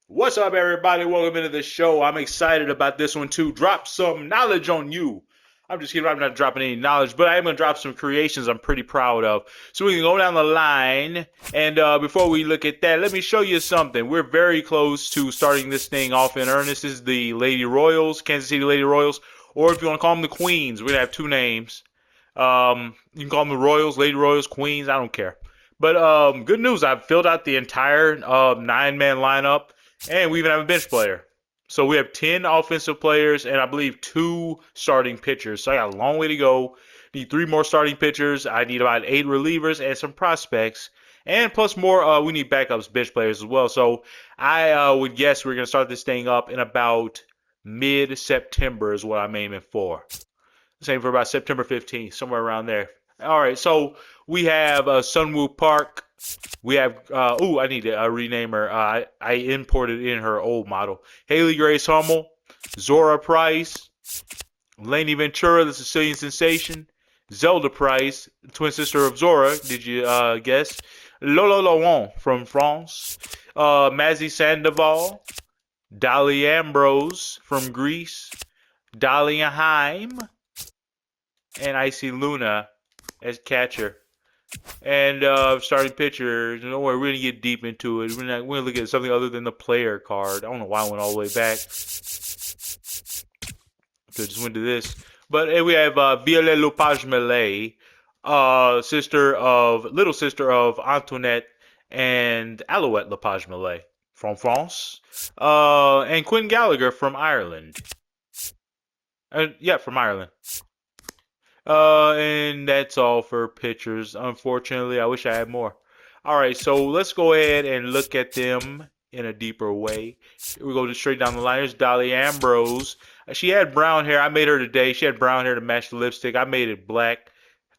What's up, everybody? Welcome into the show. I'm excited about this one too. Drop some knowledge on you. I'm just kidding. I'm not dropping any knowledge, but I am going to drop some creations I'm pretty proud of. So we can go down the line. And before we look at that, let me show you something. We're very close to starting this thing off in earnest. This is the Lady Royals, Kansas City Lady Royals. Or if you want to call them the Queens, we're going to have two names. You can call them the Royals, Lady Royals, Queens. I don't care. But good news. I've filled out the entire nine-man lineup. And we even have a bench player. So we have 10 offensive players and I believe two starting pitchers. So I got a long way to go. Need three more starting pitchers. I need about 8 relievers and some prospects. And plus more, we need backups, bench players as well. So I would guess we're going to start this thing up in about mid-September is what I'm aiming for. Same for about September 15th, somewhere around there. All right, so we have Sunwoo Park. We have, I need to rename her. I imported in her old model. Haley Grace Hummel, Zora Price, Lainey Ventura, the Sicilian Sensation, Zelda Price, twin sister of Zora, did you guess? Lolo Laurent from France, Mazzy Sandoval, Dolly Ambrose from Greece, Dahlia Haim, and Icy Luna as catcher. And starting pitcher, don't worry, we're going to get deep into it. We're going to look at something other than the player card. I don't know why I went all the way back. Could just went to this. But we have Violet Lepage Millet, little sister of Antoinette and Alouette Lepage Millet from France. And Quinn Gallagher from Ireland. Yeah, from Ireland. And that's all for pictures. Unfortunately, I wish I had more. All right, so let's go ahead and look at them in a deeper way. We go just straight down the line. There's Dolly Ambrose. She had brown hair. I made her today. She had brown hair to match the lipstick. I made it black.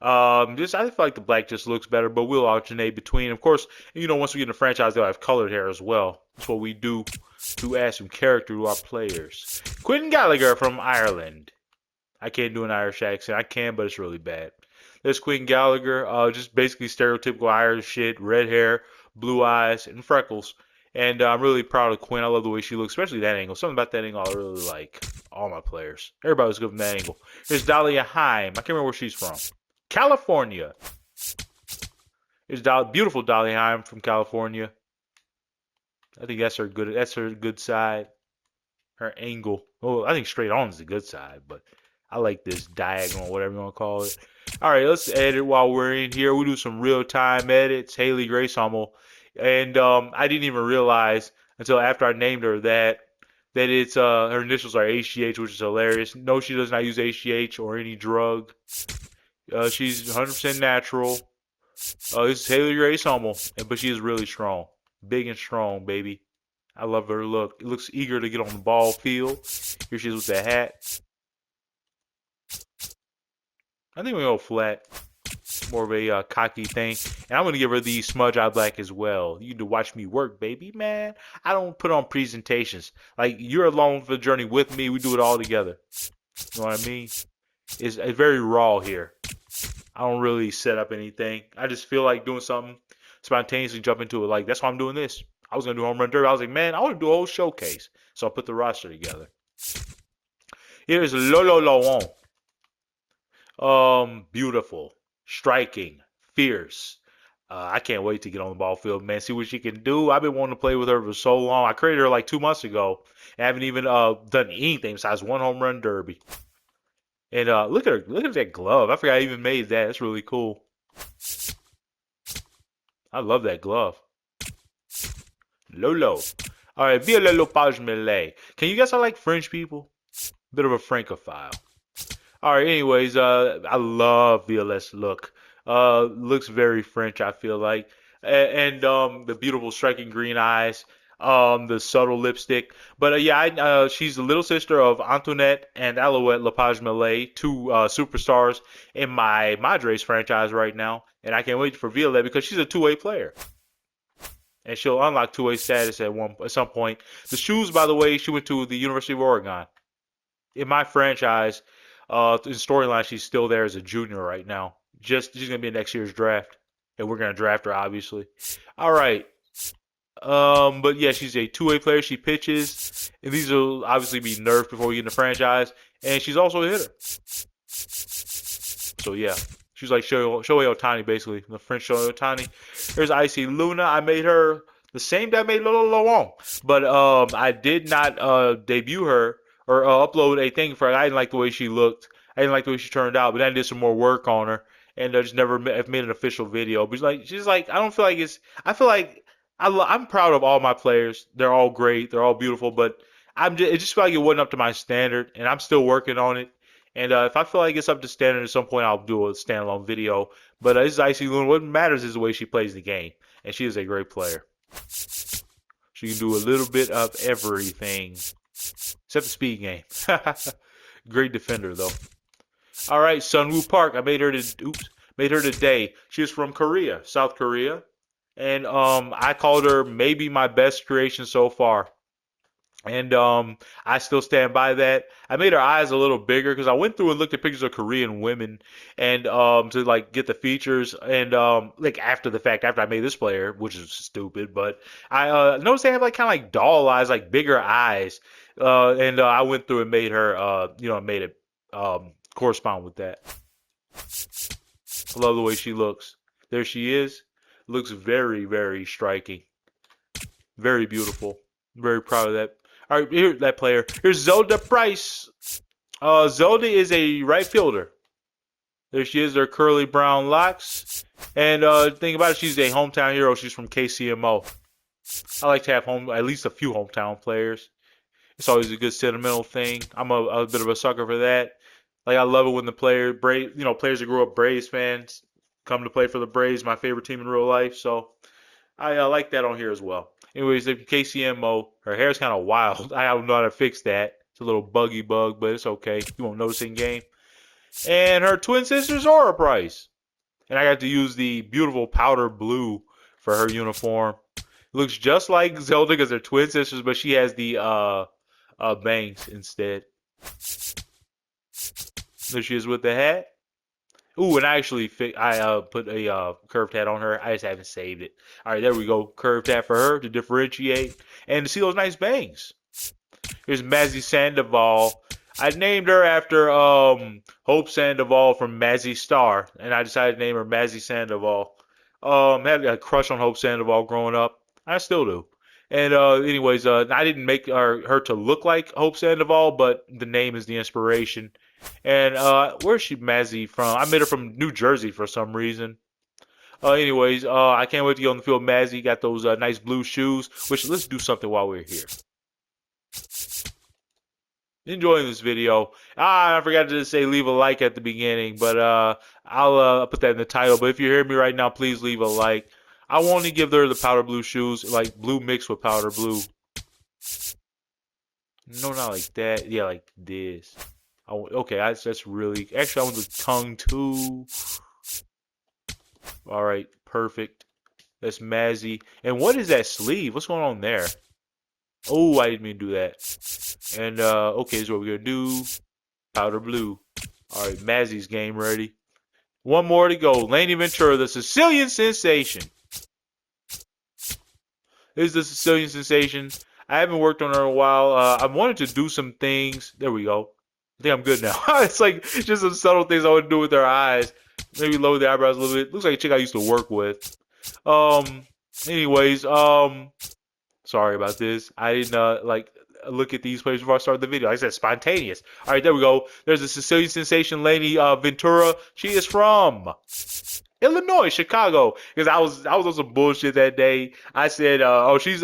Just I feel like the black just looks better, but we'll alternate between. Of course, once we get in the franchise, they'll have colored hair as well. That's what we do to add some character to our players. Quentin Gallagher from Ireland. I can't do an Irish accent. I can, but it's really bad. There's Queen Gallagher, just basically stereotypical Irish shit, red hair, blue eyes, and freckles. And I'm really proud of Quinn. I love the way she looks, especially that angle. Something about that angle I really like. All my players. Everybody was good from that angle. There's Dahlia Haim. I can't remember where she's from. California. There's beautiful Dahlia Haim from California. I think that's her good side. Her angle. Oh, I think straight on is the good side, but I like this diagonal, whatever you want to call it. All right, let's edit while we're in here. We do some real-time edits. Haley Grace Hummel. And I didn't even realize until after I named her that it's her initials are HGH, which is hilarious. No, she does not use HGH or any drug. She's 100% natural. This is Haley Grace Hummel, but she is really strong. Big and strong, baby. I love her look. It looks eager to get on the ball field. Here she is with the hat. I think we go flat. More of a cocky thing. And I'm going to give her the smudge eye black as well. You need to watch me work, baby. Man, I don't put on presentations. Like, you're along for the journey with me. We do it all together. You know what I mean? It's very raw here. I don't really set up anything. I just feel like doing something, spontaneously jump into it. Like, that's why I'm doing this. I was going to do home run derby. I was like, man, I want to do a whole showcase. So I put the roster together. Here's Lolo Laurent. Beautiful, striking, fierce. I can't wait to get on the ball field, man. See what she can do. I've been wanting to play with her for so long. I created her like 2 months ago. I haven't even done anything besides one home run derby. And look at her. Look at that glove. I forgot I even made that. That's really cool. I love that glove. Lolo. All right, Violet Lepage Millet. Can you guess I like French people? Bit of a Francophile. All right, anyways, I love Violet's look. Looks very French, I feel like. And the beautiful striking green eyes, the subtle lipstick. But she's the little sister of Antoinette and Alouette Lepage Millet, two superstars in my Madres franchise right now. And I can't wait for Violet because she's a two-way player. And she'll unlock two-way status at some point. The shoes, by the way, she went to the University of Oregon. In my franchise, in storyline, she's still there as a junior right now. She's gonna be in next year's draft, and we're gonna draft her, obviously. All right, But yeah, she's a two-way player. She pitches, and these will obviously be nerfed before we get in the franchise. And she's also a hitter. So yeah, she's like Shohei Ohtani basically, the French Shohei Ohtani. Here's Icy Luna. I made her the same that I made Lolo Long, but I did not debut her or upload a thing for her. I didn't like the way she looked. I didn't like the way she turned out, but then I did some more work on her, and I just never have made an official video. But she's like, I don't feel like it's. I feel like I'm proud of all my players. They're all great. They're all beautiful, but it just felt like it wasn't up to my standard, and I'm still working on it. And if I feel like it's up to standard at some point, I'll do a standalone video. But this is Icy Luna. What matters is the way she plays the game, and she is a great player. She can do a little bit of everything, except the speed game. Great defender though. All right, Sunwoo Park. I made her today. She is from Korea, South Korea, and I called her maybe my best creation so far. And I still stand by that. I made her eyes a little bigger because I went through and looked at pictures of Korean women and to like get the features and like after the fact, after I made this player, which is stupid, but I noticed they have like kind of like doll eyes, like bigger eyes, and I went through and made her, made it correspond with that. I love the way she looks. There she is. Looks very, very striking. Very beautiful. Very proud of that. All right, here's that player. Here's Zelda Price. Zelda is a right fielder. There she is, her curly brown locks. And think about it, she's a hometown hero. She's from KCMO. I like to have at least a few hometown players. It's always a good sentimental thing. I'm a bit of a sucker for that. Like I love it when the players that grew up Braves fans come to play for the Braves, my favorite team in real life. So I like that on here as well. Anyways, if KCMO, her hair's kind of wild. I don't know how to fix that. It's a little buggy bug, but it's okay. You won't notice in game. And her twin sister Zora Price. And I got to use the beautiful powder blue for her uniform. It looks just like Zelda because they're twin sisters, but she has the bangs instead. There she is with the hat. Ooh, and I actually put a curved hat on her. I just haven't saved it. All right, there we go. Curved hat for her to differentiate and to see those nice bangs. Here's Mazzy Sandoval. I named her after Hope Sandoval from Mazzy Star, and I decided to name her Mazzy Sandoval. Had a crush on Hope Sandoval growing up. I still do. And anyways, I didn't make her to look like Hope Sandoval, but the name is the inspiration. And where's she Mazzy from? I made her from New Jersey for some reason. Anyways, I can't wait to get on the field. Mazzy got those nice blue shoes. Which let's do something while we're here. Enjoying this video. I forgot to say leave a like at the beginning, but I'll put that in the title. But if you hear me right now, please leave a like. I want to give her the powder blue shoes, like blue mixed with powder blue. No, not like that. Yeah, like this. Okay, that's really... Actually, I want the tongue too. All right, perfect. That's Mazzy. And what is that sleeve? What's going on there? Oh, I didn't mean to do that. And, okay, this is what we're going to do. Powder blue. All right, Mazzy's game ready. One more to go. Laney Ventura, the Sicilian Sensation. This is the Sicilian Sensation. I haven't worked on her in a while. I wanted to do some things. There we go. I think I'm good now. It's like just some subtle things I want to do with her eyes. Maybe lower the eyebrows a little bit. Looks like a chick I used to work with. Anyways, sorry about this. I didn't look at these places before I started the video. Like I said, spontaneous. All right, there we go. There's a Sicilian Sensation Laney Ventura. She is from Illinois, Chicago. Because I was on some bullshit that day. I said, she's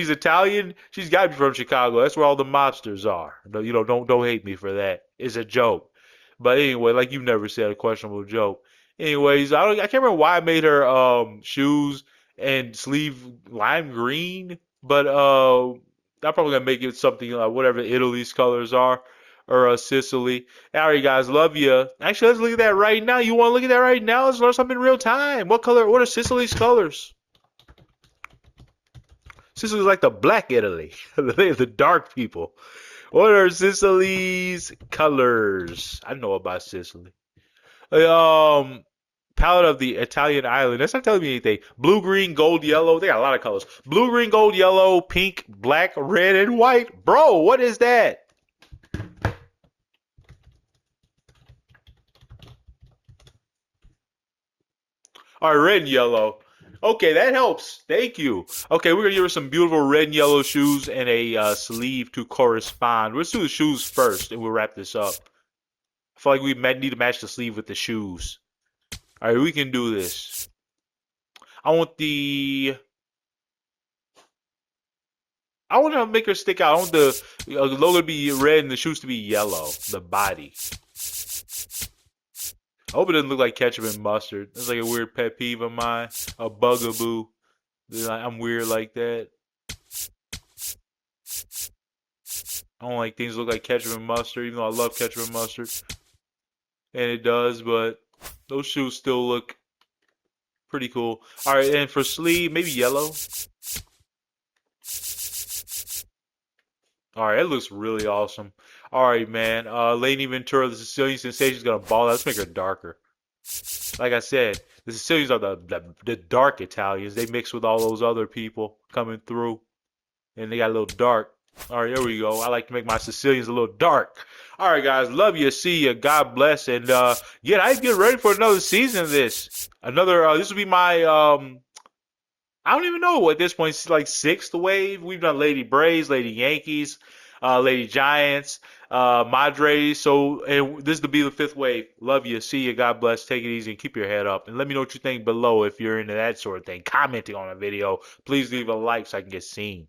Italian. She's got to be from Chicago. That's where all the mobsters are. Don't hate me for that. It's a joke. But anyway, like you've never said a questionable joke. Anyways, I can't remember why I made her shoes and sleeve lime green, but I'm probably gonna make it something like whatever Italy's colors are. Or Sicily. All right, guys, love you. Actually, let's look at that right now. You want to look at that right now? Let's learn something in real time. What are Sicily's colors? Sicily's like the black Italy. The dark people. What are Sicily's colors? I know about Sicily. Palette of the Italian island. That's not telling me anything. Blue, green, gold, yellow. They got a lot of colors. Blue, green, gold, yellow, pink, black, red, and white. Bro, what is that? All right, red and yellow. Okay, that helps. Thank you. Okay, we're gonna give her some beautiful red and yellow shoes and a sleeve to correspond. Let's do the shoes first, and we'll wrap this up. I feel like we need to match the sleeve with the shoes. All right, we can do this. I want the. I want to make her stick out. I want the logo to be red and the shoes to be yellow. The body. I hope it doesn't look like ketchup and mustard. That's like a weird pet peeve of mine. A bugaboo. I'm weird like that. I don't like things that look like ketchup and mustard, even though I love ketchup and mustard. And it does, but those shoes still look pretty cool. All right, and for sleeve, maybe yellow. All right, that looks really awesome. All right, man. Lady Ventura, the Sicilian sensation is gonna ball out. Let's make her darker. Like I said, the Sicilians are the dark Italians. They mix with all those other people coming through, and they got a little dark. All right, there we go. I like to make my Sicilians a little dark. All right, guys, love you, see you, God bless, and yeah, I get ready for another season of this. Another, this will be my I don't even know at this point. It's like sixth wave. We've done Lady Braves, Lady Yankees, Lady Giants, Madres. So and this will be the fifth wave. Love you. See you. God bless. Take it easy and keep your head up. And let me know what you think below if you're into that sort of thing. Commenting on a video. Please leave a like so I can get seen.